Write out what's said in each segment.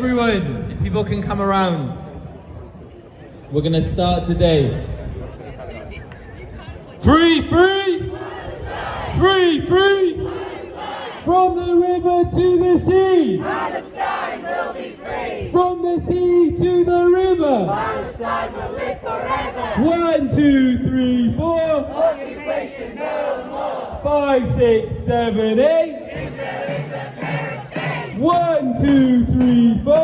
everyone, if people can come around. We're going to start today. Free, free! Free, free! From the river to the sea! Palestine will be free! From the sea to the river! Palestine will live forever! 1, 2, 3, 4! Occupation no more! 5, 6, 7, 8! Israel is a terrorist state! 1, 2, 3, 4!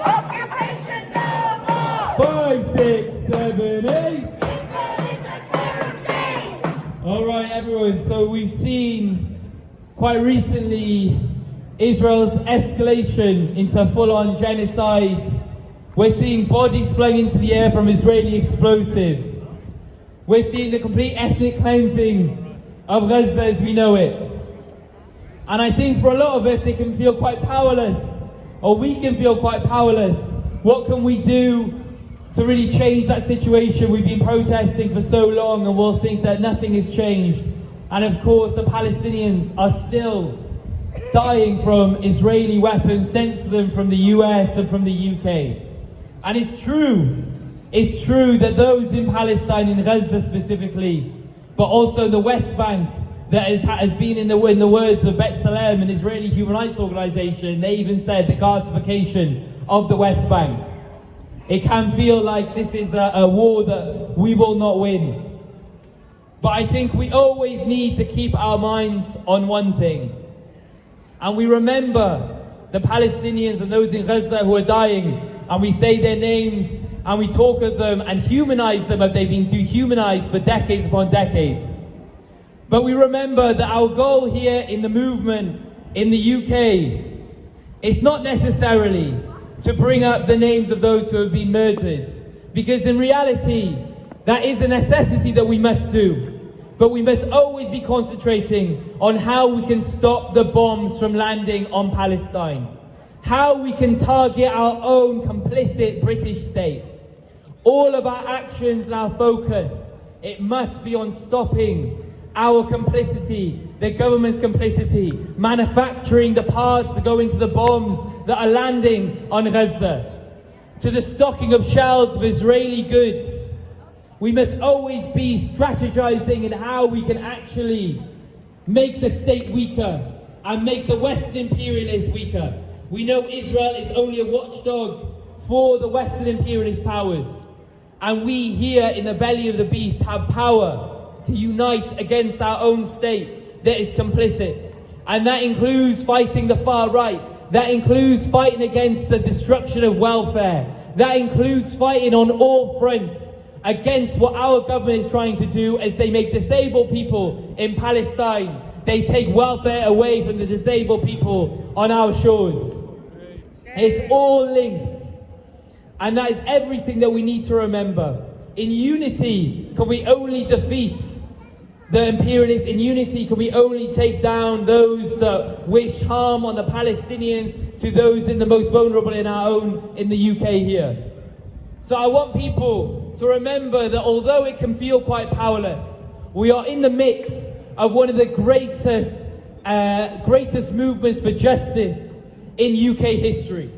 Occupation no more! 5, 6, 7, 8! Israel is a terrorist state! Alright everyone, so we've seen quite recently Israel's escalation into full-on genocide. We're seeing bodies flying into the air from Israeli explosives. We're seeing the complete ethnic cleansing of Gaza as we know it. And I think for a lot of us it can feel quite powerless, or we can feel quite powerless. What can we do to really change that situation? We've been protesting for so long and we'll think that nothing has changed. And of course the Palestinians are still dying from Israeli weapons sent to them from the US and from the UK. And it's true that those in Palestine, in Gaza specifically, but also the West Bank, that has been in the words of B'Tselem, an Israeli human rights organization, they even said the Gazification of the West Bank. It can feel like this is a war that we will not win. But I think we always need to keep our minds on one thing. And we remember the Palestinians and those in Gaza who are dying, and we say their names, and we talk of them and humanize them as they've been dehumanized for decades upon decades. But we remember that our goal here in the movement in the UK is not necessarily to bring up the names of those who have been murdered, because in reality, that is a necessity that we must do. But we must always be concentrating on how we can stop the bombs from landing on Palestine. How we can target our own complicit British state. All of our actions and our focus, it must be on stopping our complicity, the government's complicity, manufacturing the parts that go into the bombs that are landing on Gaza, to the stocking of shelves of Israeli goods. We must always be strategizing in how we can actually make the state weaker and make the Western imperialists weaker. We know Israel is only a watchdog for the Western imperialist powers. And we here in the belly of the beast have power to unite against our own state that is complicit. And that includes fighting the far right. That includes fighting against the destruction of welfare. That includes fighting on all fronts against what our government is trying to do as they make disabled people in Palestine. They take welfare away from the disabled people on our shores. It's all linked. And that is everything that we need to remember. In unity can we only defeat the imperialists. In unity can we only take down those that wish harm on the Palestinians, to those in the most vulnerable in the UK here. So I want people to remember that although it can feel quite powerless, we are in the midst of one of the greatest movements for justice in UK history.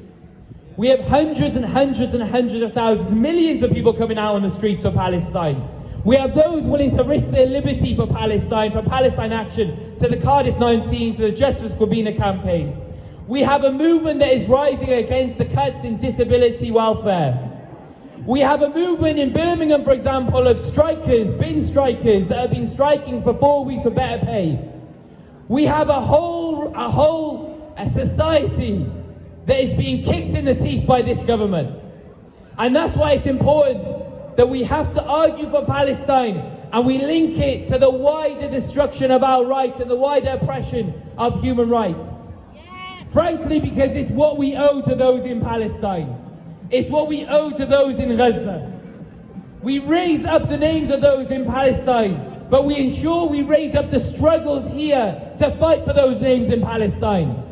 We have hundreds and hundreds and hundreds of thousands, millions of people coming out on the streets for Palestine. We have those willing to risk their liberty for Palestine Action, to the Cardiff 19, to the Justice for Quabina campaign. We have a movement that is rising against the cuts in disability welfare. We have a movement in Birmingham, for example, of strikers, bin strikers, that have been striking for 4 weeks for better pay. We have a whole society that is being kicked in the teeth by this government. And that's why it's important that we have to argue for Palestine, and we link it to the wider destruction of our rights and the wider oppression of human rights. Yes. Frankly, because it's what we owe to those in Palestine. It's what we owe to those in Gaza. We raise up the names of those in Palestine, but we ensure we raise up the struggles here to fight for those names in Palestine.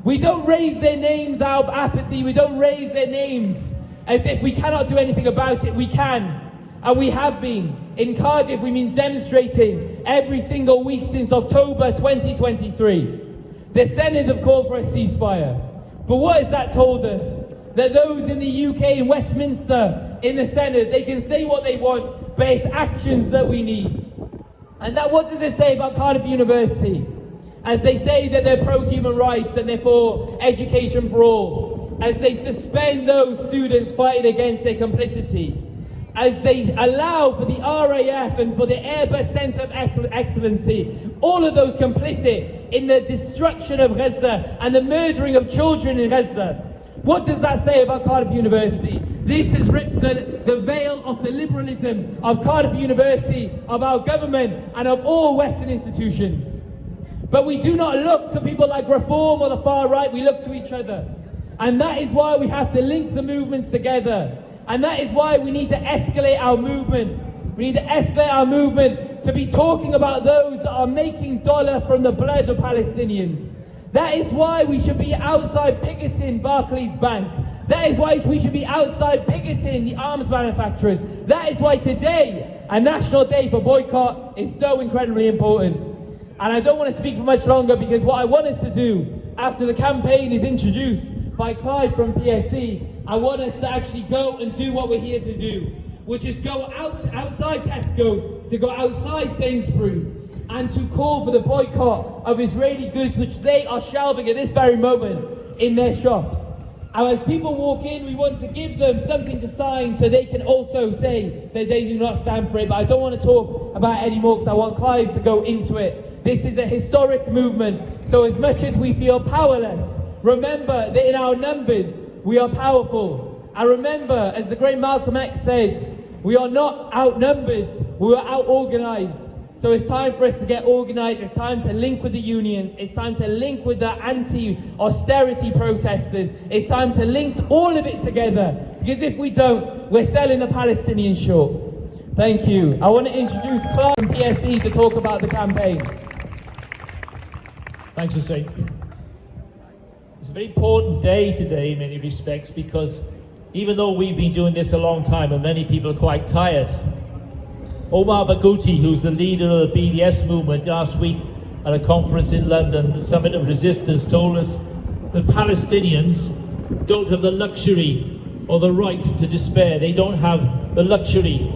We don't raise their names out of apathy. We don't raise their names as if we cannot do anything about it. We can, and we have been. In Cardiff, we've been demonstrating every single week since October 2023. The Senate have called for a ceasefire. But what has that told us? that those in the UK, in Westminster, in the Senate, they can say what they want, but it's actions that we need. And that, what does it say about Cardiff University? As they say that they're pro-human rights and they're for education for all, as they suspend those students fighting against their complicity, as they allow for the RAF and for the Airbus Centre of Excellency, all of those complicit in the destruction of Gaza and the murdering of children in Gaza. What does that say about Cardiff University? This has ripped the veil of the liberalism of Cardiff University, of our government and of all Western institutions. But we do not look to people like Reform or the far right, we look to each other. And that is why we have to link the movements together. And that is why we need to escalate our movement. We need to escalate our movement to be talking about those that are making dollar from the blood of Palestinians. That is why we should be outside picketing Barclays Bank. That is why we should be outside picketing the arms manufacturers. That is why today, a national day for boycott, is so incredibly important. And I don't want to speak for much longer, because what I want us to do after the campaign is introduced by Clive from PSE, I want us to actually go and do what we're here to do, which is go outside Tesco, to go outside Sainsbury's, and to call for the boycott of Israeli goods, which they are shelving at this very moment in their shops. And as people walk in, we want to give them something to sign so they can also say that they do not stand for it. But I don't want to talk about it anymore, because I want Clive to go into it. This is a historic movement. So as much as we feel powerless, remember that in our numbers, we are powerful. And remember, as the great Malcolm X said, we are not outnumbered, we are out-organised. So it's time for us to get organised, it's time to link with the unions, it's time to link with the anti-austerity protesters, it's time to link all of it together, because if we don't, we're selling the Palestinians short. Thank you. I want to introduce Clark from PSE to talk about the campaign. Thanks, Hussein. It's a very important day today in many respects, because even though we've been doing this a long time and many people are quite tired, Omar Barghouti, who's the leader of the BDS movement, last week at a conference in London, the Summit of Resistance, told us that Palestinians don't have the luxury or the right to despair. They don't have the luxury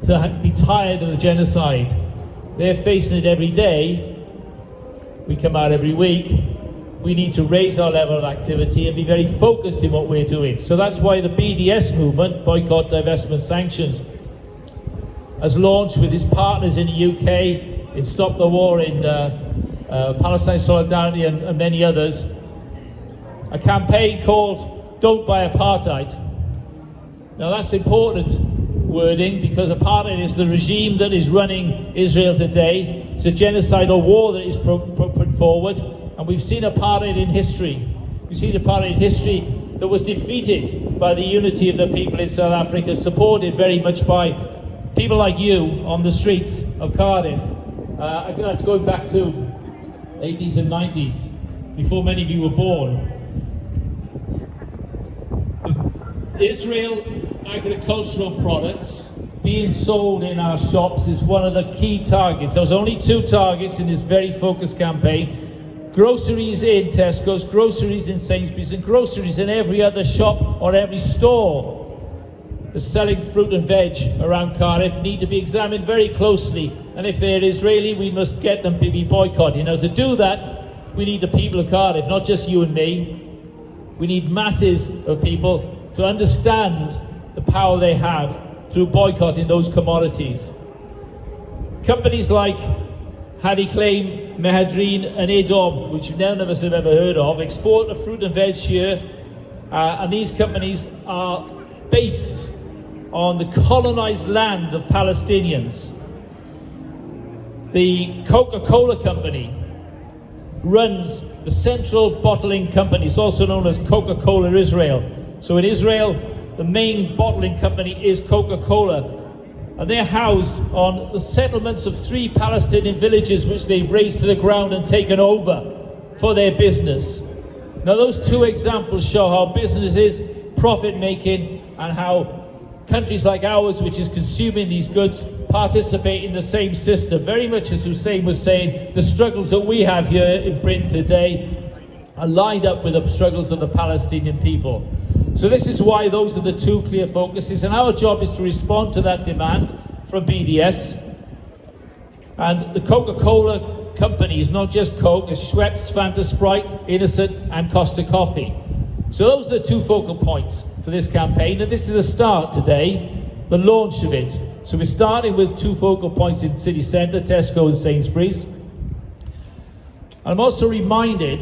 to be tired of the genocide. They're facing it every day. We come out every week. We need to raise our level of activity and be very focused in what we're doing. So that's why the BDS movement, Boycott, Divestment, Sanctions, has launched with its partners in the UK, in Stop the War, in Palestine Solidarity and many others, a campaign called Don't Buy Apartheid. Now that's important wording, because apartheid is the regime that is running Israel today. It's a genocidal war that is put forward, and we've seen apartheid in history. We've seen apartheid in history that was defeated by the unity of the people in South Africa, supported very much by people like you on the streets of Cardiff. That's going back to 80s and 90s, before many of you were born. Israel agricultural products being sold in our shops is one of the key targets. There was only 2 targets in this very focused campaign. Groceries in Tesco's, groceries in Sainsbury's, and groceries in every other shop or every store that's selling fruit and veg around Cardiff need to be examined very closely. And if they're Israeli, we must get them to be boycotted. Now, to do that, we need the people of Cardiff, not just you and me. We need masses of people to understand the power they have through boycotting those commodities. Companies like Hadi Claim, Mehadreen and Edom, which none of us have ever heard of, export the fruit and veg here, and these companies are based on the colonized land of Palestinians. The Coca-Cola company runs the central bottling company. It's also known as Coca-Cola Israel. So in Israel, the main bottling company is Coca-Cola, and they're housed on the settlements of 3 Palestinian villages which they've razed to the ground and taken over for their business. Now those 2 examples show how business is profit-making and how countries like ours, which is consuming these goods, participate in the same system. Very much as Hussein was saying, the struggles that we have here in Britain today are lined up with the struggles of the Palestinian people. So this is why those are the two clear focuses, and our job is to respond to that demand from BDS. And the Coca-Cola company is not just Coke, it's Schweppes, Fanta, Sprite, Innocent and Costa Coffee. So those are the two focal points for this campaign, and this is the start today, the launch of it. So we're starting with two focal points in city centre, Tesco and Sainsbury's. I'm also reminded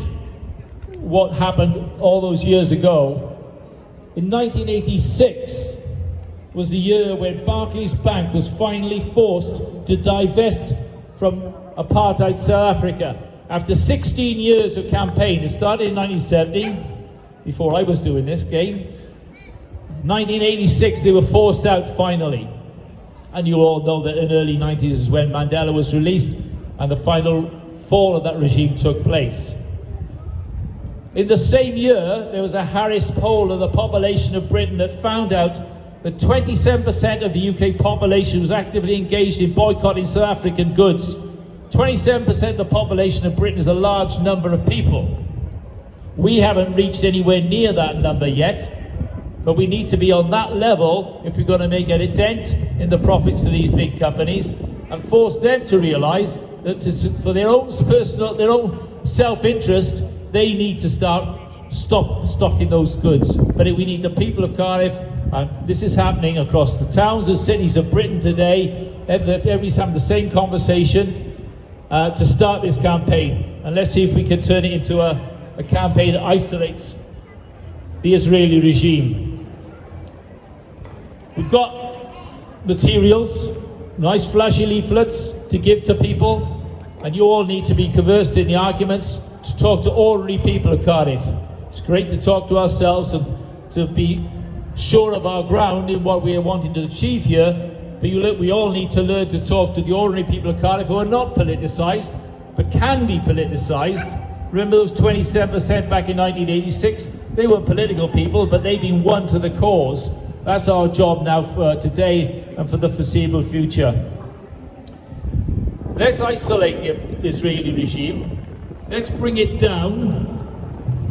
what happened all those years ago. In 1986 was the year when Barclays Bank was finally forced to divest from apartheid South Africa. After 16 years of campaign, it started in 1970, before I was doing this game. 1986 they were forced out finally. And you all know that in the early 90s is when Mandela was released and the final fall of that regime took place. In the same year, there was a Harris poll of the population of Britain that found out that 27% of the UK population was actively engaged in boycotting South African goods. 27% of the population of Britain is a large number of people. We haven't reached anywhere near that number yet, but we need to be on that level if we're going to make a dent in the profits of these big companies and force them to realise that for their own personal, their own self-interest, they need to stop stocking those goods. But we need the people of Cardiff, and this is happening across the towns and cities of Britain today. Everybody's having the same conversation to start this campaign. And let's see if we can turn it into a campaign that isolates the Israeli regime. We've got materials, nice flashy leaflets to give to people, and you all need to be conversed in the arguments to talk to ordinary people of Cardiff. It's great to talk to ourselves and to be sure of our ground in what we are wanting to achieve here, but we all need to learn to talk to the ordinary people of Cardiff who are not politicised, but can be politicised. Remember those 27% back in 1986? They weren't political people, but they've been won to the cause. That's our job now for today and for the foreseeable future. Let's isolate the Israeli regime. Let's bring it down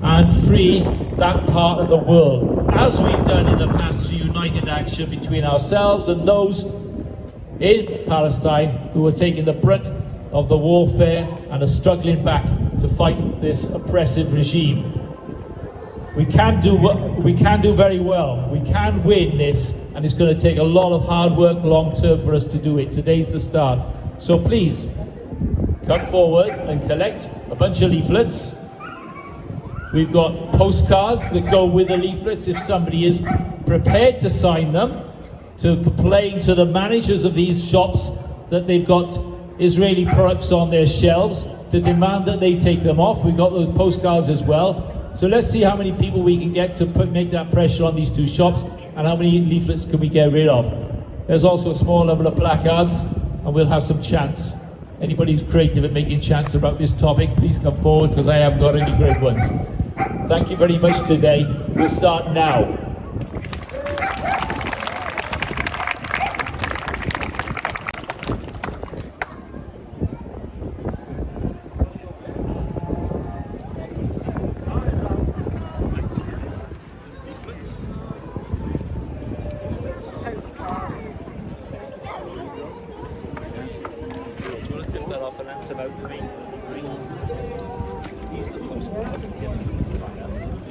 and free that part of the world, as we've done in the past through united action between ourselves and those in Palestine who are taking the brunt of the warfare and are struggling back to fight this oppressive regime. We can do very well. We can win this, and it's going to take a lot of hard work long term for us to do it. Today's the start. So please, come forward and collect a bunch of leaflets. We've got postcards that go with the leaflets if somebody is prepared to sign them, to complain to the managers of these shops that they've got Israeli products on their shelves, to demand that they take them off. We've got those postcards as well. So let's see how many people we can get to make that pressure on these two shops, and how many leaflets can we get rid of. There's also a small number of placards, and we'll have some chants. Anybody who's creative at making chants about this topic, please come forward, because I haven't got any great ones. Thank you very much today. We'll start now.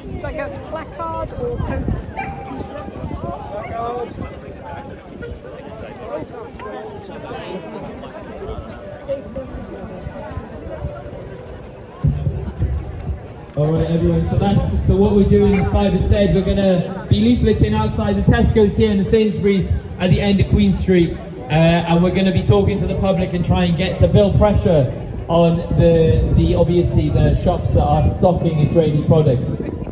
It's like a placard or post. All right, everyone. So what we're doing, as Clive has said, we're going to be leafleting outside the Tesco's here and the Sainsbury's at the end of Queen Street, and we're going to be talking to the public and try and get to build pressure on the obviously the shops that are stocking Israeli products,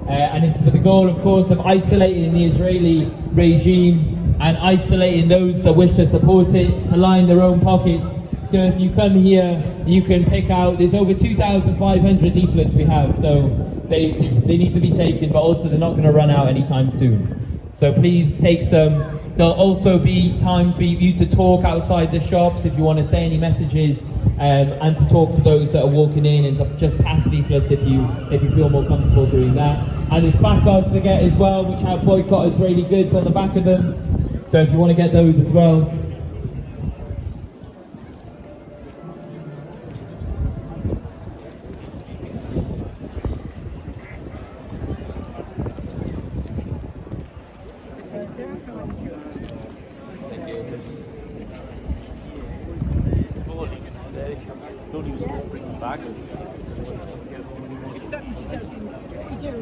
and it's with the goal, of course, of isolating the Israeli regime and isolating those that wish to support it to line their own pockets. So if you come here, you can pick out, there's over 2,500 leaflets we have, so they need to be taken, but also they're not going to run out anytime soon. So please take some. There'll also be time for you to talk outside the shops if you want to say any messages, and to talk to those that are walking in, and to just pass leaflets if you feel more comfortable doing that. And there's placards to get as well, which have boycott Israeli goods on the back of them. So if you want to get those as well.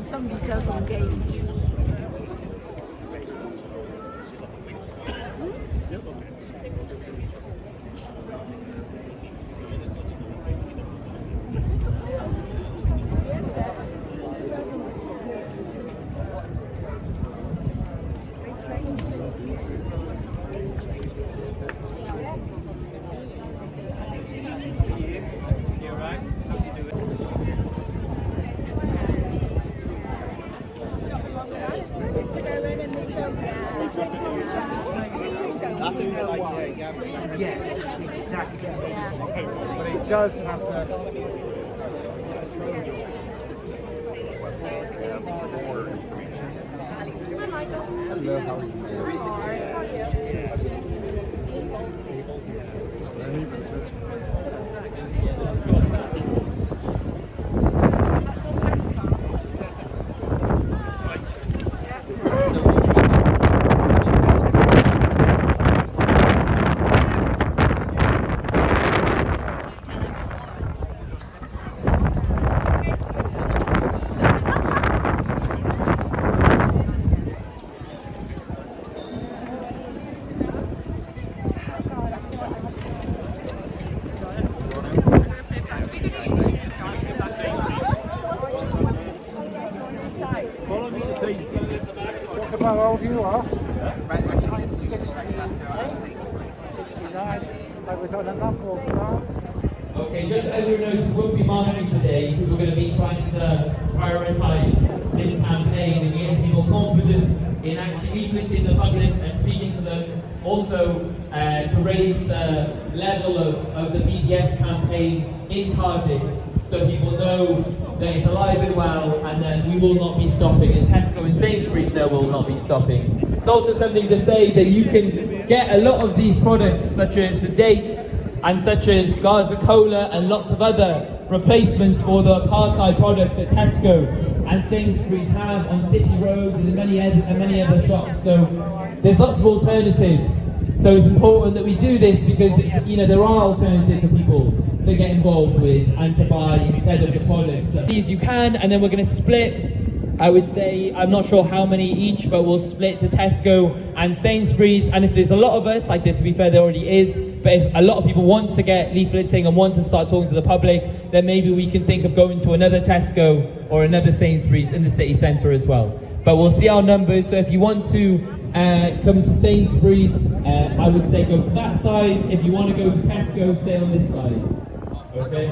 Somebody does engage. Yes, exactly. But it does have the. Hello, how are you? How old you are? Right, I'm 69. I was on a number of plants. Okay, just as you know, we won't be marching today because we're going to be trying to prioritise this campaign and getting people confident in actually leafleting the public and speaking to them. Also, to raise the level of the BDS campaign in Cardiff, so people know that it's alive and well, and then we will not be stopping. In Tesco and Sainsbury's, there will not be stopping. It's also something to say that you can get a lot of these products, such as the dates, and such as Coca-Cola and lots of other replacements for the apartheid products that Tesco and Sainsbury's have on City Road and in many other shops. So there's lots of alternatives. So it's important that we do this because there are alternatives for people to get involved with and to buy instead of the products. These you can, and then we're going to split. I would say, I'm not sure how many each, but we'll split to Tesco and Sainsbury's. And if there's a lot of us, like this, to be fair, there already is, but if a lot of people want to get leafleting and want to start talking to the public, then maybe we can think of going to another Tesco or another Sainsbury's in the city centre as well. But we'll see our numbers, so if you want to come to Sainsbury's, I would say go to that side. If you want to go to Tesco, stay on this side. Okay?